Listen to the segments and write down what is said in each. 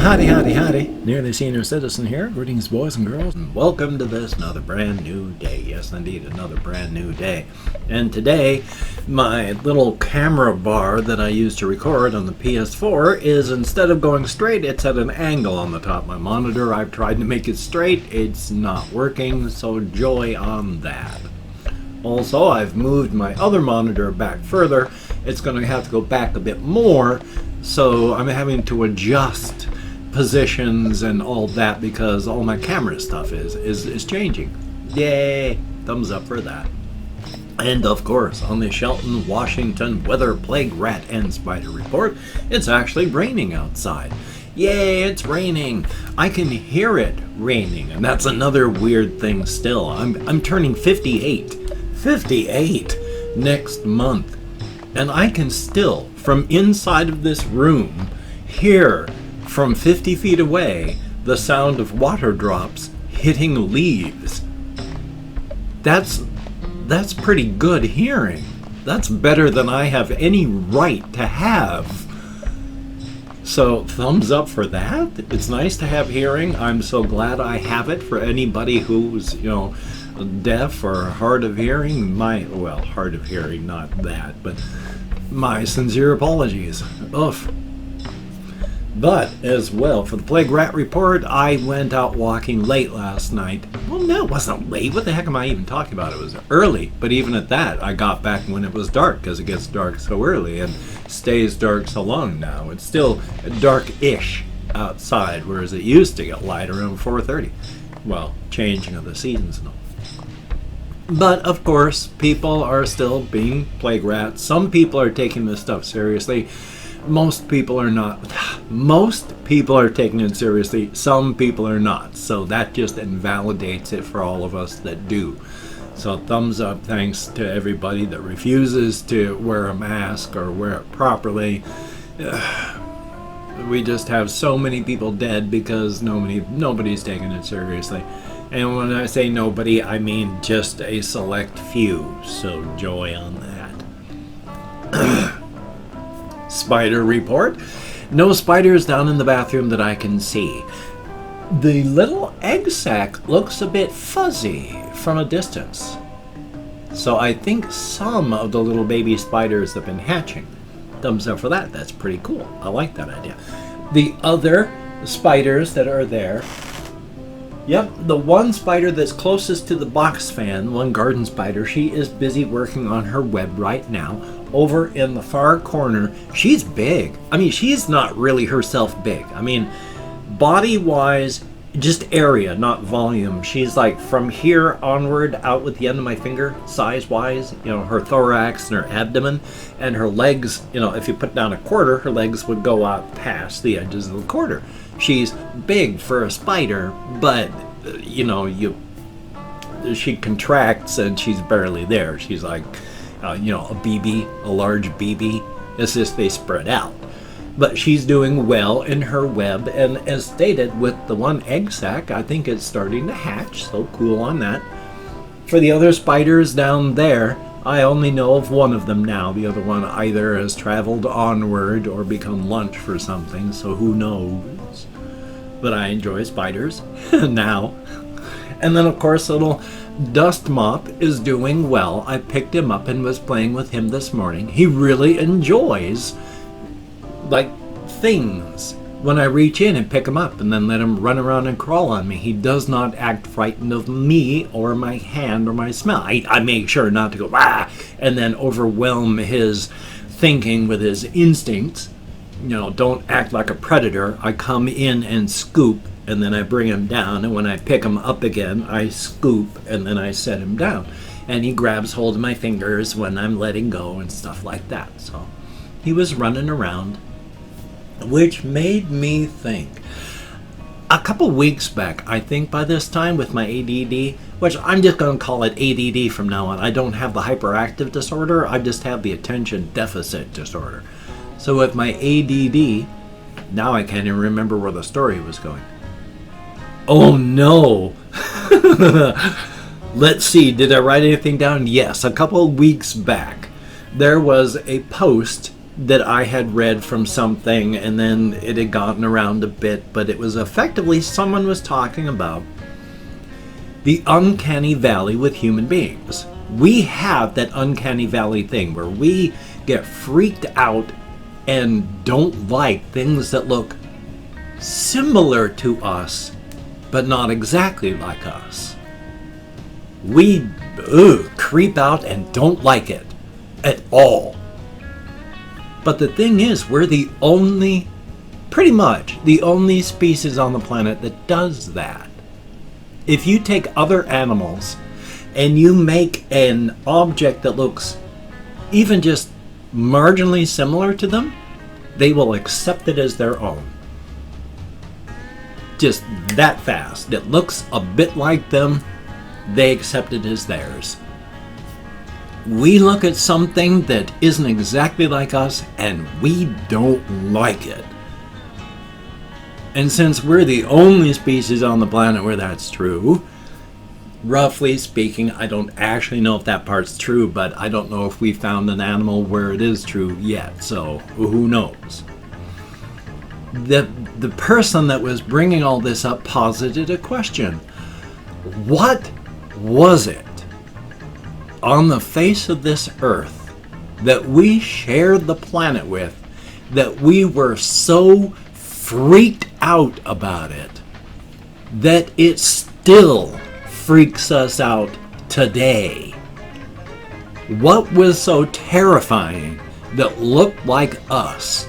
Howdy, howdy, howdy. Nearly Senior Citizen here. Greetings, boys and girls, and welcome to this another brand new day. Yes, indeed, another brand new day. And today, my little camera bar that I use to record on the PS4 is, instead of going straight, it's at an angle on the top of my monitor. I've tried to make it straight. It's not working, so joy on that. Also, I've moved my other monitor back further. It's going to have to go back a bit more, so I'm having to adjust positions and all that because all my camera stuff is changing. Yay! Thumbs up for that. And of course, on the Shelton, Washington weather plague rat and spider report, it's actually raining outside. Yay, it's raining. I can hear it raining, and that's another weird thing still. I'm turning 58 next month, and I can still, from inside of this room, hear from 50 feet away the sound of water drops hitting leaves. That's pretty good hearing. That's better than I have any right to have. So thumbs up for that. It's nice to have hearing. I'm so glad I have it. For anybody who's, deaf or hard of hearing, hard of hearing, not that, but my sincere apologies. Oof. But, as well, for the Plague Rat Report, I went out walking late last night. Well, no, it wasn't late. What the heck am I even talking about? It was early. But even at that, I got back when it was dark, because it gets dark so early and stays dark so long now. It's still dark-ish outside, whereas it used to get light around 4:30. Well, changing of the seasons and all. But, of course, people are still being plague rats. Some people are taking this stuff seriously. Most people are not. Most people are taking it seriously. Some people are not. So that just invalidates it for all of us that do. So thumbs up, thanks to everybody that refuses to wear a mask or wear it properly. We just have so many people dead because nobody's taking it seriously. And when I say nobody, I mean just a select few. So joy on that. Spider report. No spiders down in the bathroom that I can see. The little egg sac looks a bit fuzzy from a distance. So I think some of the little baby spiders have been hatching. Thumbs up for that. That's pretty cool. I like that idea. The other spiders that are there. Yep, the one spider that's closest to the box fan, one garden spider, she is busy working on her web right now. Over in the far corner, she's big. I mean, she's not really herself big. I mean, body-wise, just area, not volume. She's like from here onward, out with the end of my finger, size-wise, her thorax and her abdomen, and her legs, if you put down a quarter, her legs would go out past the edges of the quarter. She's big for a spider, but, she contracts and she's barely there. She's like, a BB, a large BB. It's just they spread out. But she's doing well in her web, and as stated, with the one egg sac, I think it's starting to hatch, so cool on that. For the other spiders down there, I only know of one of them now. The other one either has traveled onward or become lunch for something, so who knows. But I enjoy spiders now. And then, of course, little Dust Mop is doing well. I picked him up and was playing with him this morning. He really enjoys, things. When I reach in and pick him up and then let him run around and crawl on me, he does not act frightened of me or my hand or my smell. I make sure not to go, ah, and then overwhelm his thinking with his instincts. Don't act like a predator. I come in and scoop, and then I bring him down, and when I pick him up again, I scoop, and then I set him down. And he grabs hold of my fingers when I'm letting go and stuff like that. So he was running around, which made me think. A couple weeks back, I think by this time with my ADD, which I'm just going to call it ADD from now on. I don't have the hyperactive disorder, I just have the attention deficit disorder. So with my ADD, now I can't even remember where the story was going. Oh no! Let's see, did I write anything down? Yes, a couple of weeks back, there was a post that I had read from something, and then it had gotten around a bit, but it was effectively someone was talking about the uncanny valley with human beings. We have that uncanny valley thing where we get freaked out and don't like things that look similar to us, but not exactly like us. We creep out and don't like it at all. But the thing is, we're pretty much the only species on the planet that does that. If you take other animals and you make an object that looks even just marginally similar to them, they will accept it as their own. Just that fast. It looks a bit like them, they accept it as theirs. We look at something that isn't exactly like us and we don't like it. And since we're the only species on the planet where that's true, roughly speaking, I don't actually know if that part's true, but I don't know if we found an animal where it is true yet, so who knows. The person that was bringing all this up posited a question. What was it on the face of this earth that we shared the planet with that we were so freaked out about it that it still freaks us out today? What was so terrifying that looked like us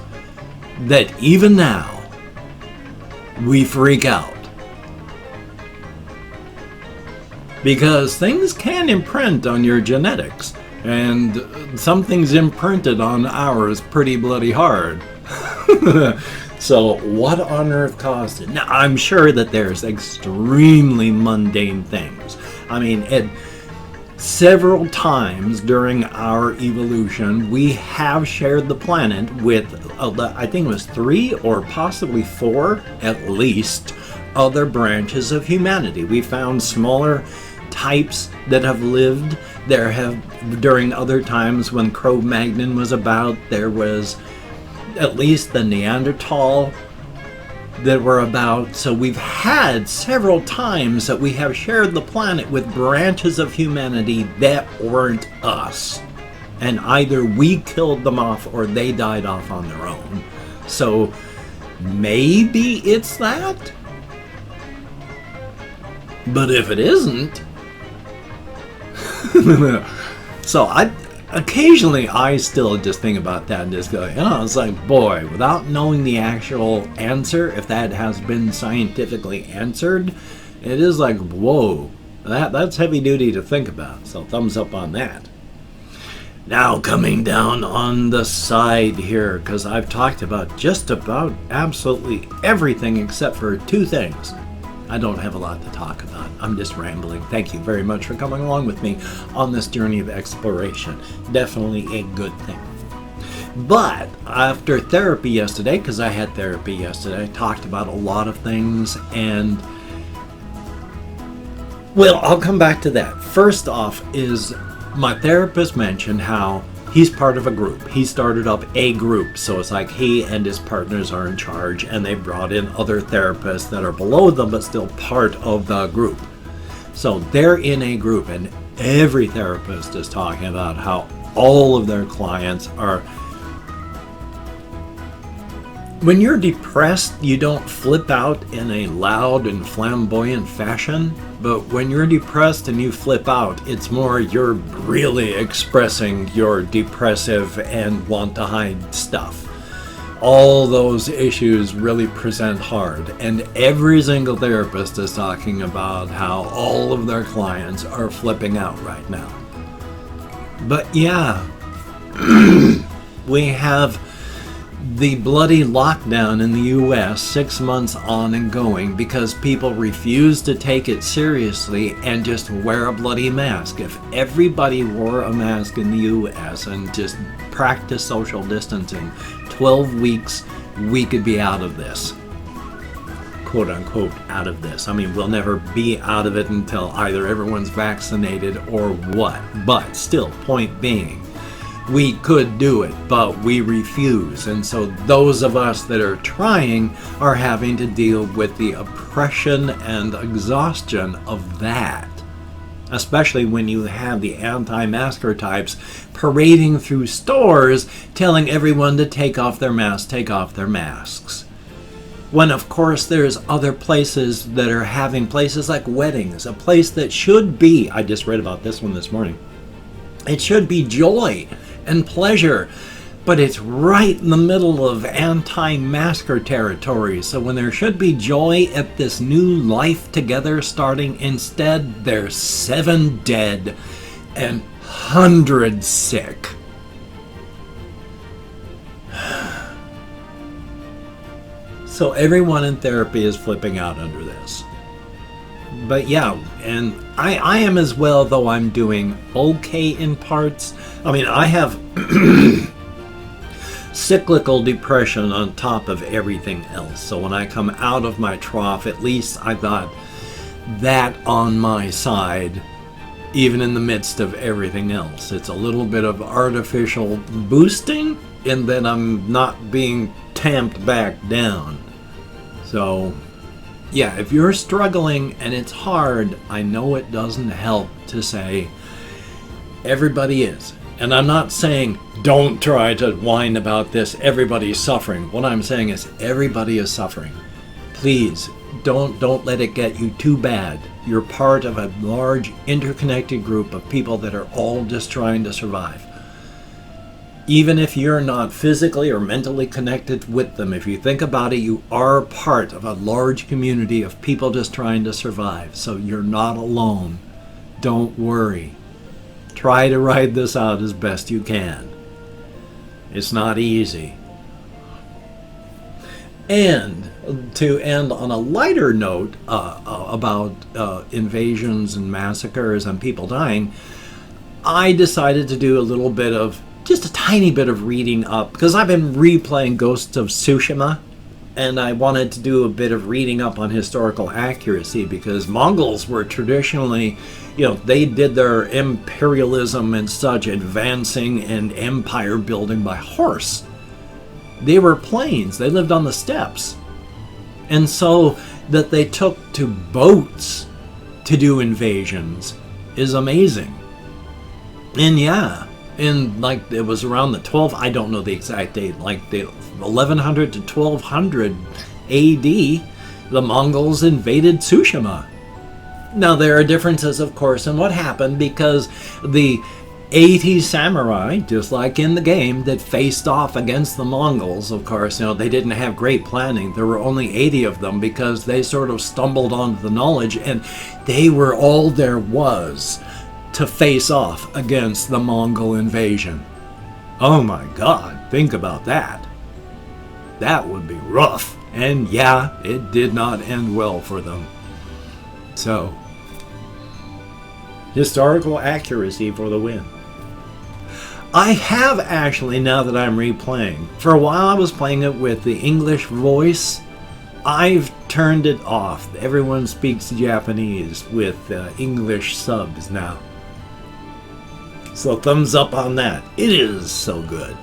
that even now we freak out? Because things can imprint on your genetics, and something's imprinted on ours pretty bloody hard. So what on earth caused it? Now, I'm sure that there's extremely mundane things. I mean, several times during our evolution, we have shared the planet with, I think it was 3 or possibly 4, at least, other branches of humanity. We found smaller types that have lived. There have, during other times when Cro-Magnon was about, there was at least the Neanderthal that were about. So we've had several times that we have shared the planet with branches of humanity that weren't us. And either we killed them off or they died off on their own. So maybe it's that? But if it isn't... So occasionally I still just think about that and just go, it's like, boy, without knowing the actual answer, if that has been scientifically answered, it is like, whoa, that's heavy duty to think about. So thumbs up on that. Now coming down on the side here, because I've talked about just about absolutely everything except for 2 things. I don't have a lot to talk about. I'm just rambling. Thank you very much for coming along with me on this journey of exploration. Definitely a good thing. But after therapy yesterday, because I had therapy yesterday, I talked about a lot of things, and well, I'll come back to that. First off is my therapist mentioned how he's part of a group. He started up a group, so it's like he and his partners are in charge, and they brought in other therapists that are below them but still part of the group. So they're in a group, and every therapist is talking about how all of their clients are... When you're depressed, you don't flip out in a loud and flamboyant fashion, but when you're depressed and you flip out, it's more you're really expressing your depressive and want to hide stuff. All those issues really present hard, and every single therapist is talking about how all of their clients are flipping out right now. But yeah, we have the bloody lockdown in the US 6 months on and going because people refuse to take it seriously and just wear a bloody mask. If everybody wore a mask in the US and just practice social distancing, 12 weeks we could be out of this. Quote unquote out of this. I mean, we'll never be out of it until either everyone's vaccinated or what. But still, point being, we could do it, but we refuse. And so those of us that are trying are having to deal with the oppression and exhaustion of that. Especially when you have the anti-masker types parading through stores telling everyone to take off their masks, take off their masks. When of course there's other places that are having places like weddings, a place that should be, I just read about this one this morning, it should be joy and pleasure, but it's right in the middle of anti-masker territory. So when there should be joy at this new life together starting, instead there's 7 dead and hundreds sick. So everyone in therapy is flipping out under this. But yeah, and I am as well, though I'm doing okay in parts. I mean, I have cyclical depression on top of everything else. So when I come out of my trough, at least I've got that on my side, even in the midst of everything else. It's a little bit of artificial boosting, and then I'm not being tamped back down. So yeah, if you're struggling and it's hard, I know it doesn't help to say everybody is. And I'm not saying don't try to whine about this, everybody's suffering. What I'm saying is everybody is suffering. Please don't let it get you too bad. You're part of a large interconnected group of people that are all just trying to survive. Even if you're not physically or mentally connected with them, if you think about it, you are part of a large community of people just trying to survive. So you're not alone. Don't worry. Try to ride this out as best you can. It's not easy. And to end on a lighter note about invasions and massacres and people dying, I decided to do a little bit of, just a tiny bit of reading up, because I've been replaying Ghost of Tsushima, and I wanted to do a bit of reading up on historical accuracy, because Mongols were traditionally, they did their imperialism and such advancing and empire building by horse. They were plains, they lived on the steppes. And so that they took to boats to do invasions is amazing. And yeah, it was around the I don't know the exact date, like the 1100 to 1200 AD, the Mongols invaded Tsushima. Now there are differences, of course, in what happened, because the 80 samurai, just like in the game, that faced off against the Mongols, of course, they didn't have great planning. There were only 80 of them because they sort of stumbled onto the knowledge, and they were all there was to face off against the Mongol invasion. Oh my God, think about that. That would be rough. And yeah, it did not end well for them. So, historical accuracy for the win. I have actually, now that I'm replaying, for a while I was playing it with the English voice. I've turned it off. Everyone speaks Japanese with English subs now. So thumbs up on that. It is so good.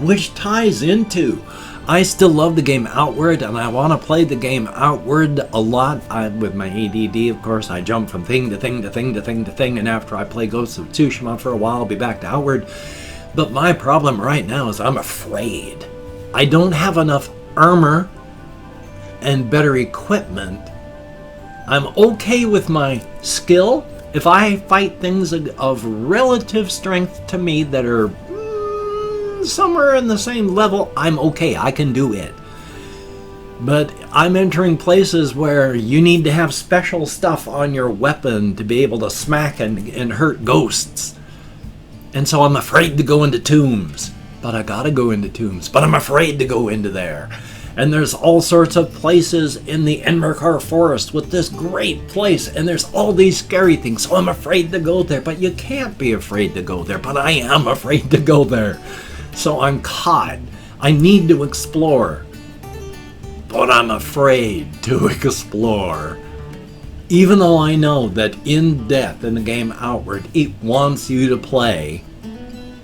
Which ties into, I still love the game Outward, and I want to play the game Outward a lot. With my ADD, of course, I jump from thing to thing to thing to thing to thing, and after I play Ghost of Tsushima for a while, I'll be back to Outward. But my problem right now is I'm afraid. I don't have enough armor and better equipment. I'm okay with my skill. If I fight things of relative strength to me that are somewhere in the same level, I'm okay. I can do it. But I'm entering places where you need to have special stuff on your weapon to be able to smack and hurt ghosts. And so I'm afraid to go into tombs. But I gotta go into tombs. But I'm afraid to go into there. And there's all sorts of places in the Enmerkar forest with this great place, and there's all these scary things, so I'm afraid to go there. But you can't be afraid to go there, but I am afraid to go there. So I'm caught. I need to explore, but I'm afraid to explore. Even though I know that in death in the game Outward, it wants you to play,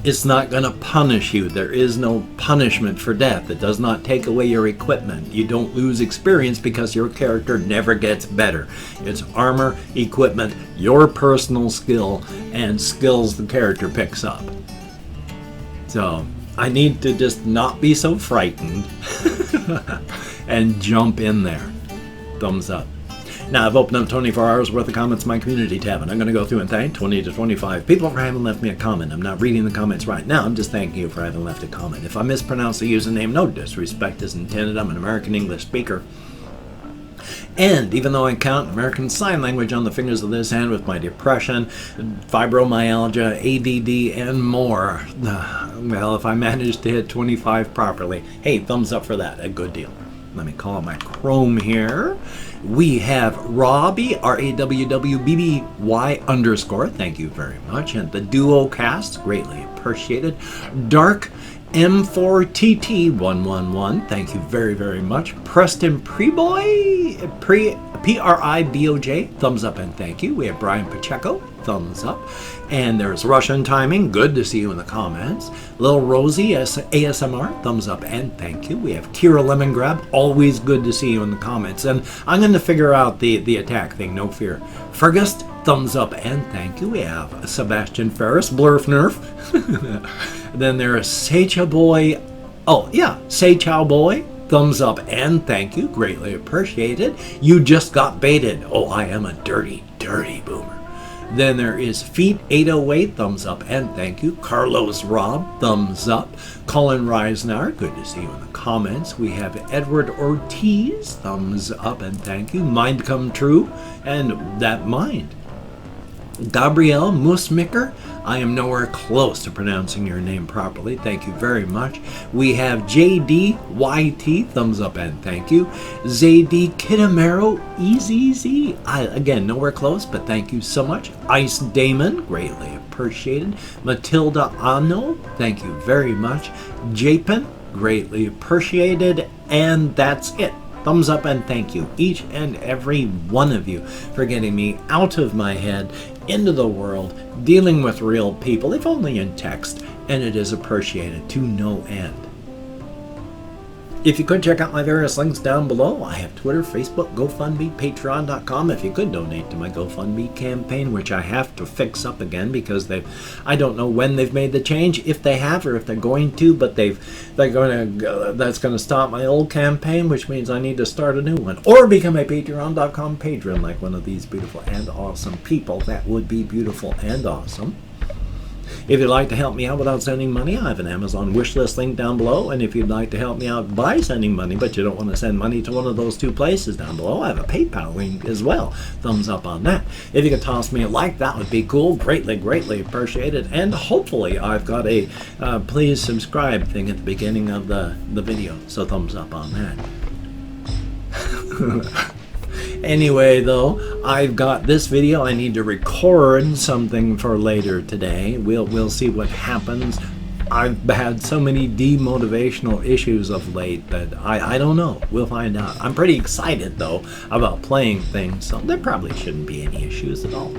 It's not going to punish you. There is no punishment for death. It does not take away your equipment. You don't lose experience because your character never gets better. It's armor, equipment, your personal skill, and skills the character picks up. So, I need to just not be so frightened and jump in there. Thumbs up. Now, I've opened up 24 hours worth of comments in my community tab, and I'm going to go through and thank 20 to 25 people for having left me a comment. I'm not reading the comments right now. I'm just thanking you for having left a comment. If I mispronounce the username, no disrespect is intended. I'm an American English speaker. And even though I count American Sign Language on the fingers of this hand with my depression, fibromyalgia, ADD, and more, well, if I manage to hit 25 properly, hey, thumbs up for that. A good deal. Let me call my Chrome here. We have Robbie, RAWWBBY _ thank you very much. And the Duo Cast, greatly appreciated. Dark M4TT111, thank you very, very much. Preston PRIBOJ, thumbs up and thank you. We have Brian Pacheco, thumbs up. And there's Russian Timing, good to see you in the comments. Lil Rosie ASMR, thumbs up and thank you. We have Kira Lemongrab, always good to see you in the comments. And I'm going to figure out the attack thing, no fear. Fergus, thumbs up and thank you. We have Sebastian Ferris, Blurf Nerf. Then there's Seicha Boy. Oh, yeah, Seichow Boy. Thumbs up and thank you. Greatly appreciated. You just got baited. Oh, I am a dirty, dirty boomer. Then there is Feet808, thumbs up and thank you. Carlos Rob, thumbs up. Colin Reisner, good to see you in the comments. We have Edward Ortiz, thumbs up and thank you. Mind Come True, and that mind. Gabrielle Musmicker, I am nowhere close to pronouncing your name properly. Thank you very much. We have JDYT, thumbs up and thank you. ZD Kidamaro, EZZ, again, nowhere close, but thank you so much. Ice Damon, greatly appreciated. Matilda Ano, thank you very much. Japin, greatly appreciated. And that's it. Thumbs up and thank you, each and every one of you, for getting me out of my head, into the world, dealing with real people, if only in text, and it is appreciated to no end. If you could check out my various links down below, I have Twitter, Facebook, GoFundMe, Patreon.com. If you could donate to my GoFundMe campaign, which I have to fix up again because I don't know when they've made the change, if they have or if they're going to, but that's going to stop my old campaign, which means I need to start a new one or become a Patreon.com patron like one of these beautiful and awesome people. That would be beautiful and awesome. If you'd like to help me out without sending money, I have an Amazon wishlist link down below. And if you'd like to help me out by sending money, but you don't want to send money to one of those two places down below, I have a PayPal link as well. Thumbs up on that. If you could toss me a like, that would be cool. Greatly, greatly appreciated. And hopefully I've got a please subscribe thing at the beginning of the video. So thumbs up on that. Anyway, though, I've got this video. I need to record something for later today. We'll see what happens. I've had so many demotivational issues of late that I don't know. We'll find out. I'm pretty excited, though, about playing things, so there probably shouldn't be any issues at all.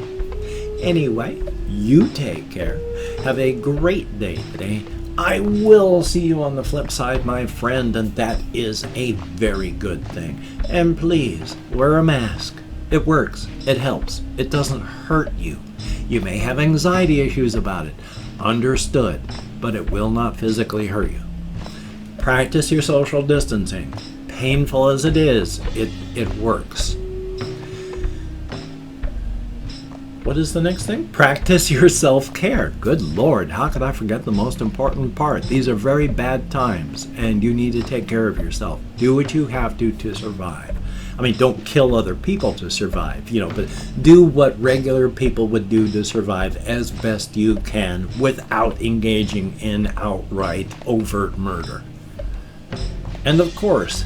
Anyway, you take care. Have a great day today. I will see you on the flip side, my friend, and that is a very good thing. And please, wear a mask. It works. It helps. It doesn't hurt you. You may have anxiety issues about it. Understood. But it will not physically hurt you. Practice your social distancing. Painful as it is, it works. What is the next thing? Practice your self-care. Good Lord, how could I forget the most important part? These are very bad times, and you need to take care of yourself. Do what you have to survive. I mean, don't kill other people to survive, but do what regular people would do to survive as best you can without engaging in outright, overt murder. And of course,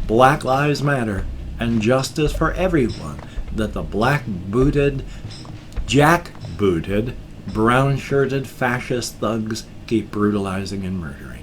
Black Lives Matter and justice for everyone that the black-booted, jack-booted, brown-shirted fascist thugs keep brutalizing and murdering.